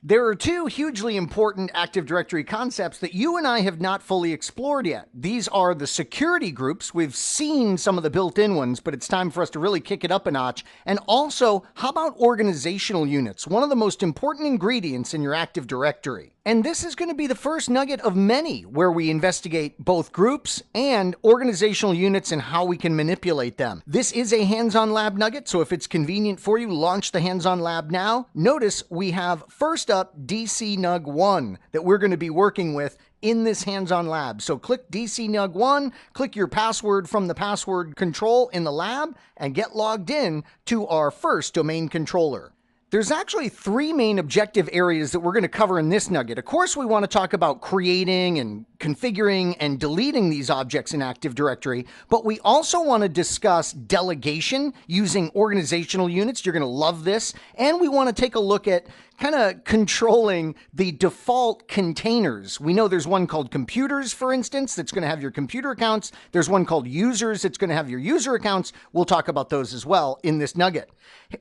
There are two hugely important Active Directory concepts that you and I have not fully explored yet. These are the security groups. We've seen some of the built-in ones, but it's time for us to really kick it up a notch. And also, how about organizational units? One of the most important ingredients in your Active Directory. And this is going to be the first nugget of many where we investigate both groups and organizational units and how we can manipulate them. This is a hands-on lab nugget, so if it's convenient for you, launch the hands-on lab now. Notice we have first up DCNUG1 that we're going to be working with in this hands-on lab. So click DCNUG1, click your password from the password control in the lab, and get logged in to our first domain controller. There's actually three main objective areas that we're going to cover in this nugget. Of course, we want to talk about creating and configuring and deleting these objects in Active Directory, but we also want to discuss delegation using organizational units. You're going to love this. And we want to take a look at kind of controlling the default containers. We know there's one called computers, for instance, that's going to have your computer accounts. There's one called users that's going to have your user accounts. We'll talk about those as well in this nugget.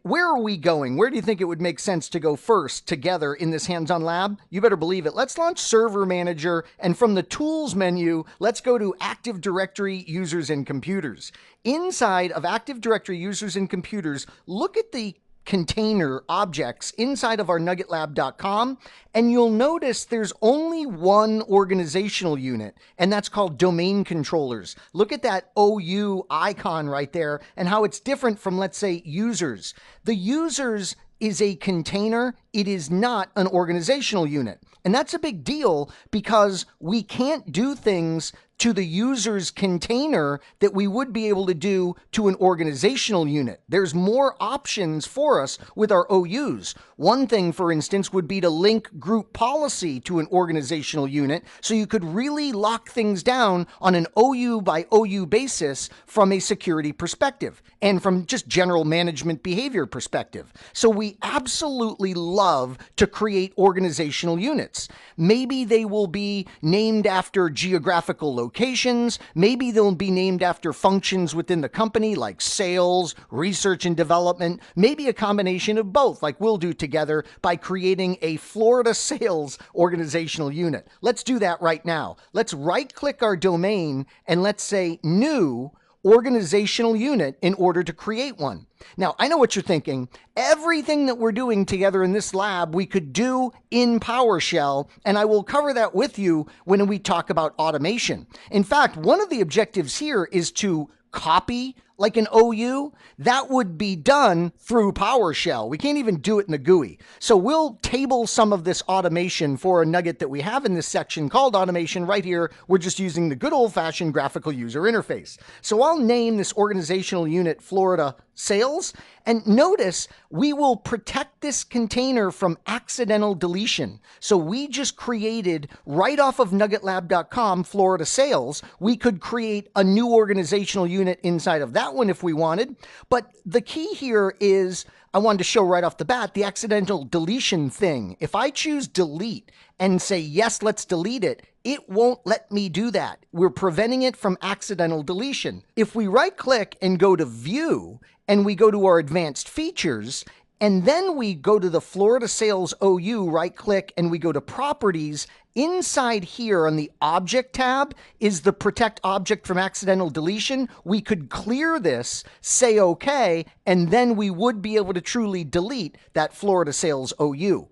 Where are we going? Where do you think it would make sense to go first together in this hands-on lab? You better believe it. Let's launch Server Manager, and from the Tools menu, let's go to Active Directory Users and Computers. Inside of Active Directory Users and Computers, look at the container objects inside of our nuggetlab.com, and you'll notice there's only one organizational unit, and that's called domain controllers. Look at that OU icon right there and how it's different from, let's say, users. The users is a container. It is not an organizational unit. And that's a big deal because we can't do things to the user's container that we would be able to do to an organizational unit. There's more options for us with our OUs. One thing, for instance, would be to link group policy to an organizational unit, so you could really lock things down on an OU by OU basis from a security perspective and from just general management behavior perspective. So we absolutely love to create organizational units. Maybe they will be named after geographical locations. Maybe they'll be named after functions within the company like sales, research and development, maybe a combination of both like we'll do together by creating a Florida sales organizational unit. Let's do that right now. Let's right-click our domain and let's say new organizational unit in order to create one. Now, I know what you're thinking. Everything that we're doing together in this lab, we could do in PowerShell, and I will cover that with you when we talk about automation. In fact, one of the objectives here is to copy like an OU. That would be done through PowerShell. We can't even do it in the GUI. So we'll table some of this automation for a nugget that we have in this section called automation right here. We're just using the good old-fashioned graphical user interface. So I'll name this organizational unit Florida Sales. And notice we will protect this container from accidental deletion. So we just created right off of nuggetlab.com Florida Sales. We could create a new organizational unit inside of that one if we wanted. But the key here is I wanted to show right off the bat the accidental deletion thing. If I choose delete and say, yes, let's delete it, it won't let me do that. We're preventing it from accidental deletion. If we right click and go to view and we go to our advanced features, and then we go to the Florida Sales OU, right click, and we go to properties. Inside here on the object tab is the protect object from accidental deletion. We could clear this, say okay, and then we would be able to truly delete that Florida Sales OU.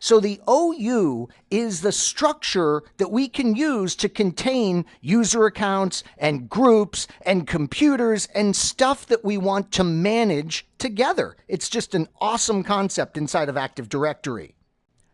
So the OU is the structure that we can use to contain user accounts and groups and computers and stuff that we want to manage together. It's just an awesome concept inside of Active Directory.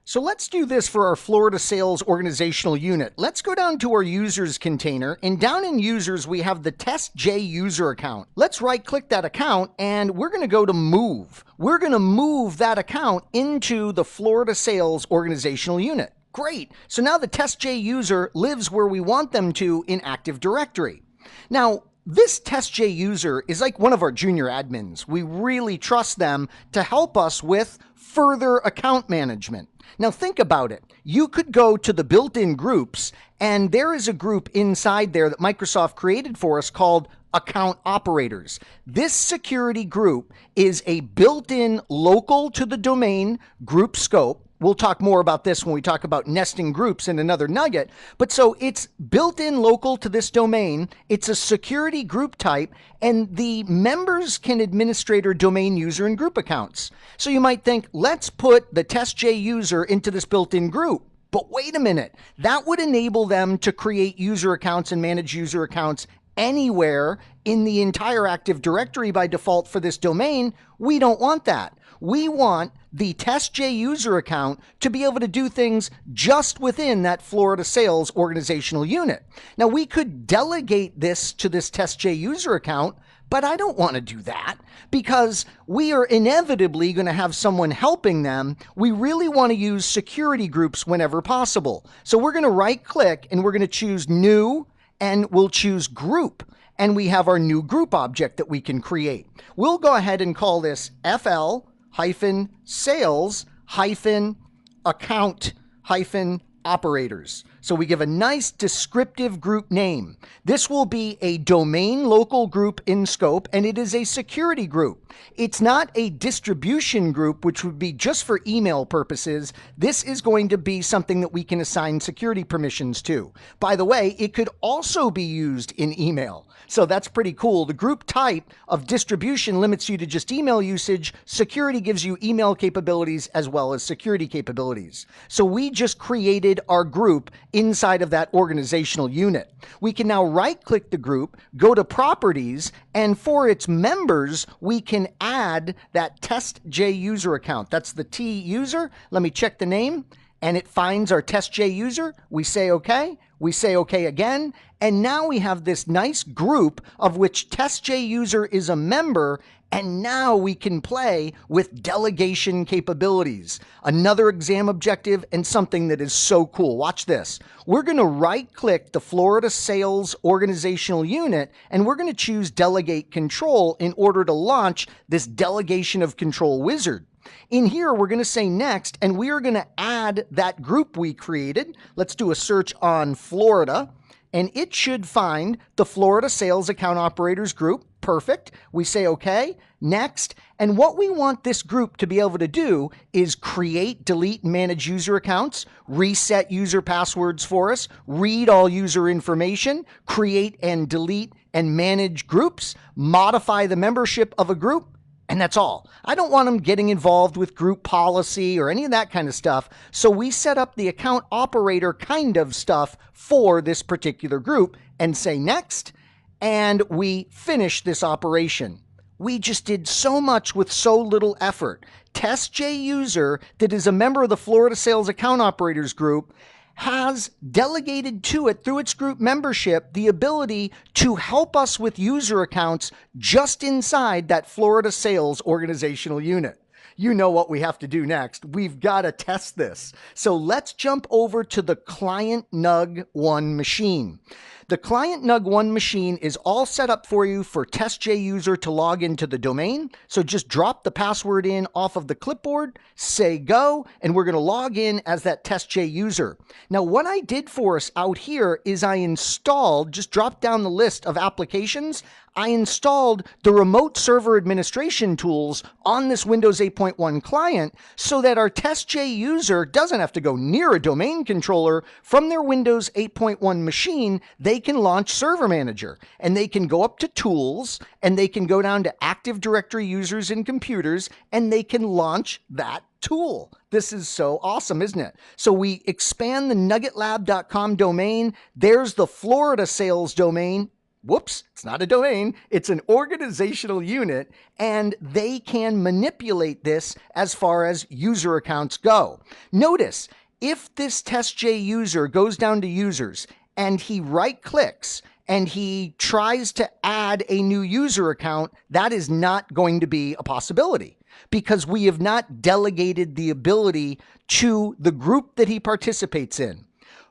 So let's do this for our Florida Sales organizational unit. Let's go down to our users container, and down in users, we have the test J user account. Let's right click that account and we're going to go to move. We're going to move that account into the Florida Sales organizational unit. Great. So now the test J user lives where we want them to in Active Directory. Now, this test J user is like one of our junior admins. We really trust them to help us with further account management. Now think about it. You could go to the built-in groups, and there is a group inside there that Microsoft created for us called Account Operators. This security group is a built-in local to the domain group scope. We'll talk more about this when we talk about nesting groups in another nugget. But so it's built in local to this domain. It's a security group type, and the members can administrate domain user and group accounts. So you might think, let's put the testj user into this built-in group. But wait a minute, that would enable them to create user accounts and manage user accounts anywhere in the entire Active Directory by default for this domain. We don't want that. We want the testj user account to be able to do things just within that Florida sales organizational unit. Now, we could delegate this to this testj user account, but I don't want to do that because we are inevitably going to have someone helping them. We really want to use security groups whenever possible. So we're going to right click and we're going to choose new, and we'll choose group. And we have our new group object that we can create. We'll go ahead and call this FL-sales-account-operators. So we give a nice descriptive group name. This will be a domain local group in scope, and it is a security group. It's not a distribution group, which would be just for email purposes. This is going to be something that we can assign security permissions to. By the way, it could also be used in email. So that's pretty cool. The group type of distribution limits you to just email usage. Security gives you email capabilities as well as security capabilities. So we just created our group inside of that organizational unit. We can now right-click the group, go to properties, and for its members, we can add that testj user account. That's the T user. Let me check the name. And it finds our testj user. We say OK. We say OK again. And now we have this nice group of which testj user is a member. And now we can play with delegation capabilities. Another exam objective and something that is so cool. Watch this. We're going to right-click the Florida Sales Organizational Unit, and we're going to choose Delegate Control in order to launch this delegation of control wizard. In here, we're going to say next, and we are going to add that group we created. Let's do a search on Florida, and it should find the Florida Sales Account Operators group. Perfect. We say OK, next. And what we want this group to be able to do is create, delete, and manage user accounts, reset user passwords for us, read all user information, create and delete and manage groups, modify the membership of a group, and that's all. I don't want them getting involved with group policy or any of that kind of stuff. So we set up the account operator kind of stuff for this particular group and say next, and we finish this operation. We just did so much with so little effort. testj user that is a member of the Florida Sales Account Operators group has delegated to it through its group membership the ability to help us with user accounts just inside that Florida Sales Organizational Unit. You know what we have to do next. We've got to test this. So let's jump over to the Client NUG1 machine. The Client NUG1 machine is all set up for you for testj user to log into the domain. So just drop the password in off of the clipboard, say go, and we're going to log in as that testj user. Now, what I did for us out here is I installed, just drop down the list of applications. I installed the remote server administration tools on this Windows 8.1 client so that our testj user doesn't have to go near a domain controller. From their Windows 8.1 machine, they can launch Server Manager, and they can go up to Tools, and they can go down to Active Directory Users and Computers, and they can launch that tool. This is so awesome, isn't it? So we expand the nuggetlab.com domain. There's the Florida Sales domain. Whoops, it's not a domain, it's an organizational unit, and they can manipulate this as far as user accounts go. Notice, if this testj user goes down to users and he right-clicks and he tries to add a new user account, that is not going to be a possibility because we have not delegated the ability to the group that he participates in.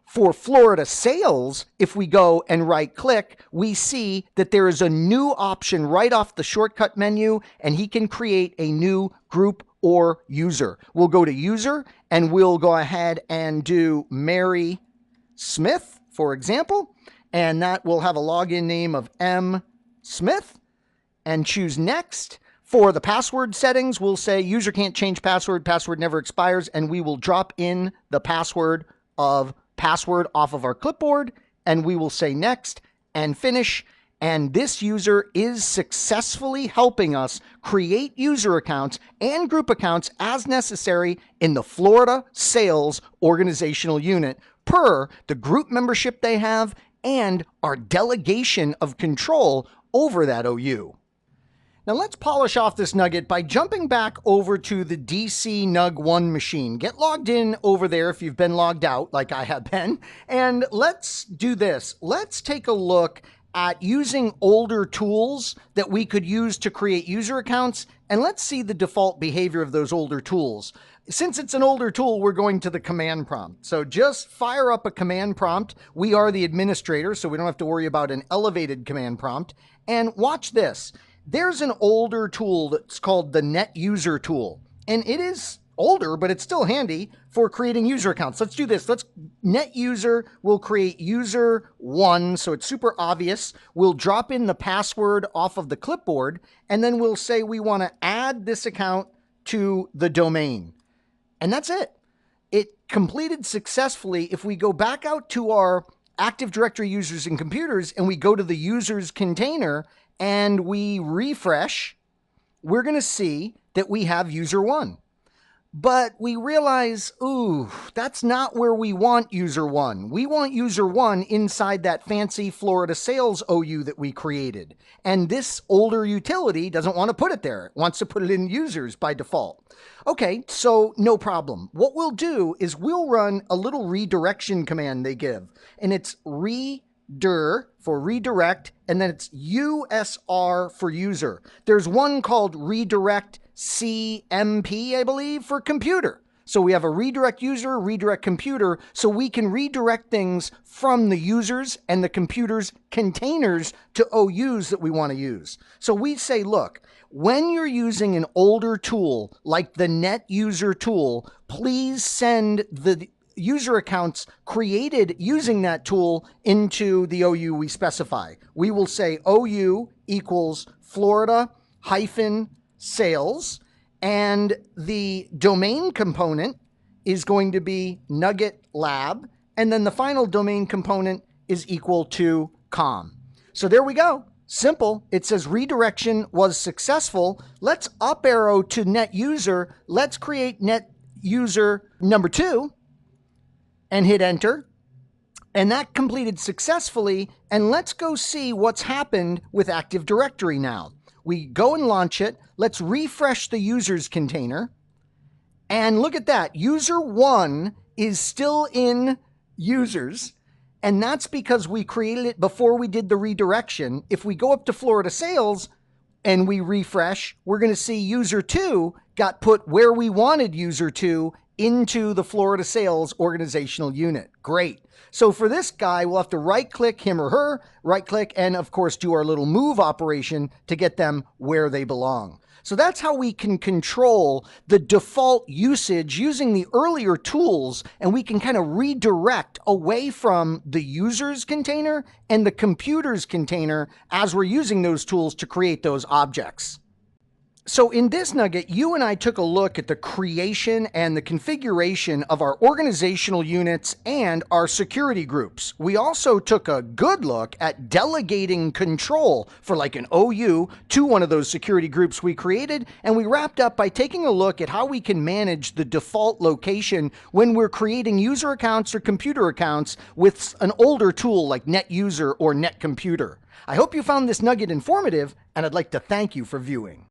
For Florida Sales, if we go and right-click, we see that there is a new option right off the shortcut menu, and he can create a new group or user. We'll go to User, and we'll go ahead and do Mary Smith, for example, and that will have a login name of M. Smith, and choose Next. For the password settings, we'll say user can't change password, password never expires, and we will drop in the password of password off of our clipboard, and we will say next and finish. And this user is successfully helping us create user accounts and group accounts as necessary in the Florida Sales Organizational Unit per the group membership they have and our delegation of control over that OU. Now let's polish off this nugget by jumping back over to the DC Nug 1 machine. Get logged in over there if you've been logged out like I have been. And let's do this. Let's take a look at using older tools that we could use to create user accounts. And let's see the default behavior of those older tools. Since it's an older tool, we're going to the command prompt. So just fire up a command prompt. We are the administrator, so we don't have to worry about an elevated command prompt. And watch this. There's an older tool that's called the Net User tool, and it is older, but it's still handy for creating user accounts. Let's do this. Net User will create user 1, so it's super obvious. We'll drop in the password off of the clipboard, and then we'll say we want to add this account to the domain. And that's it. It completed successfully. If we go back out to our Active Directory users and computers, and we go to the users container, and we refresh, we're going to see that we have user 1. But we realize, ooh, that's not where we want user 1. We want user 1 inside that fancy Florida Sales OU that we created. And this older utility doesn't want to put it there. It wants to put it in users by default. Okay, so no problem. What we'll do is we'll run a little redirection command they give. And it's redir for redirect, and then it's USR for user. There's one called redirect CMP, I believe, for computer. So we have a redirect user, redirect computer, so we can redirect things from the users and the computer's containers to OUs that we want to use. So we say, look, when you're using an older tool like the Net User tool, please send the user accounts created using that tool into the OU we specify. We will say OU equals Florida-sales, and the domain component is going to be Nugget Lab, and then the final domain component is equal to com. So there we go. Simple. It says redirection was successful. Let's up arrow to net user. Let's create net user number 2 and hit enter. And that completed successfully. And let's go see what's happened with Active Directory now. We go and launch it. Let's refresh the users container. And look at that. User 1 is still in users. And that's because we created it before we did the redirection. If we go up to Florida Sales and we refresh, we're going to see user 2 got put where we wanted user 2 into the Florida Sales Organizational Unit. Great. So for this guy, we'll have to right-click him or her, right-click, and of course do our little move operation to get them where they belong. So that's how we can control the default usage using the earlier tools, and we can kind of redirect away from the user's container and the computer's container as we're using those tools to create those objects. So in this nugget, you and I took a look at the creation and the configuration of our organizational units and our security groups. We also took a good look at delegating control for like an OU to one of those security groups we created. And we wrapped up by taking a look at how we can manage the default location when we're creating user accounts or computer accounts with an older tool like NetUser or NetComputer. I hope you found this nugget informative, and I'd like to thank you for viewing.